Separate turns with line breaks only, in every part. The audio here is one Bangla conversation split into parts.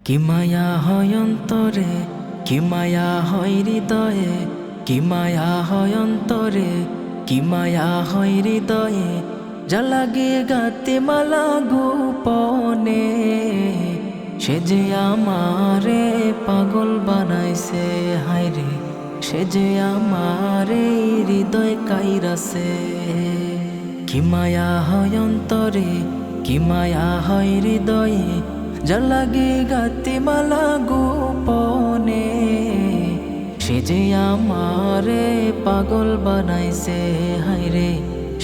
কি মায়া হয় অন্তরে, কি মায়া হয় হৃদয়ে, কি মায়া হয় অন্তরে, কি মায়া হয় হৃদয়ে, যা লাগে গাতে মালা গোপনে। সে যে আমারে পাগল বানাইছে হায়রে, সে যে আমারে হৃদয় কাইরাছে। কি মায়া হয় অন্তরে, কি মায়া হয় হৃদয়ে, যা লাগে গাতে মালা গোপনে। সে যে আমারে পাগল বানাইছে হায়রে,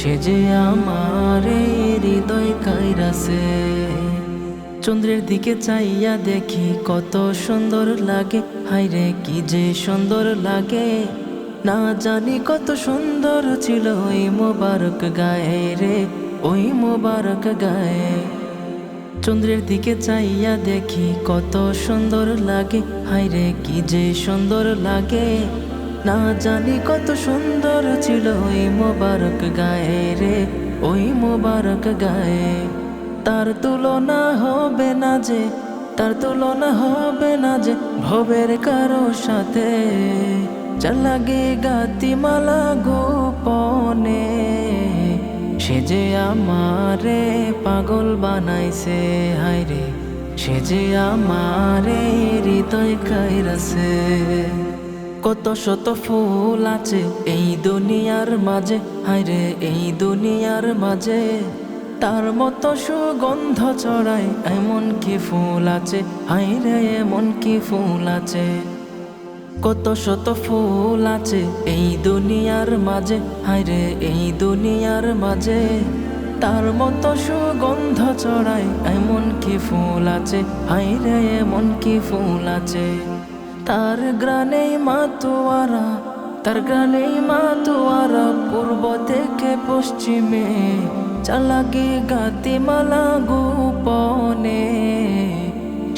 সে যে আমারে হৃদয় কাইরাছে। চন্দ্রের দিকে চাইয়া দেখি কত সুন্দর লাগে, হায়রে কি যে সুন্দর লাগে। না জানি কত সুন্দর ছিল ওই মোবারক গায়ে রে, ওই মোবারক গায়ে। চন্দ্রের দিকে চাইয়া দেখি কত সুন্দর লাগে, হায়রে কি যে সুন্দর লাগে। না জানি কত সুন্দর ছিল ওই মোবারক গায়ে রে, ওই মোবারক গায়ে। তার তুলনা হবে না যে, তার তুলনা হবে না যে ভবের কারো সাথে। যা লাগে গাতি মালা গোপনে, সে যে আমারে পাগল বানাইছে হায়রে, সে যে আমারে হৃদয় কাইরাছে। কত শত ফুল আছে এই দুনিয়ার মাঝে, হায়রে এই দুনিয়ার মাঝে। তার মতো সুগন্ধ ছড়ায় এমন কি ফুল আছে, হায়রে এমন কি ফুল আছে। কত শত ফুল আছে এই দুনিয়ার মাঝে, হায়রে এই দুনিয়ার মাঝে। তার মতো সুগন্ধ ছড়ায় এমন কি ফুল আছে, হায়রে এমন কি ফুল আছে। তার গ্রানেই মাতোয়ারা, তার গ্রানেই মাতোয়ারা, পূর্ব থেকে পশ্চিমে। যা লাগে গাতে মালা গোপনে,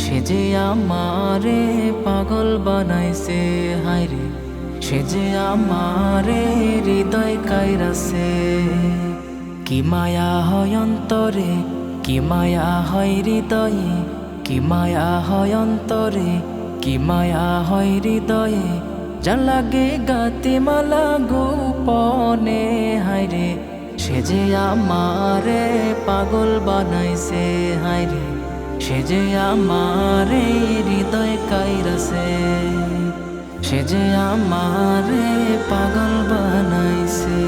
সে যে আমারে পাগল বানাইছে হায়রে, সে যে আমারে হৃদয় কাইরাছে। কি মায়া হয় অন্তরে, কি মায়া হয় হৃদয়ে, কি মায়া হয় অন্তরে, কি মায়া হয় হৃদয়ে, যা লাগে গাতে মালা গোপনে হায়রে, সে যে আমারে পাগল বানাইছে হায়রে, সে যে আমারে হৃদয় কাইরাছে, সে যে আমারে পাগল বানাইছে।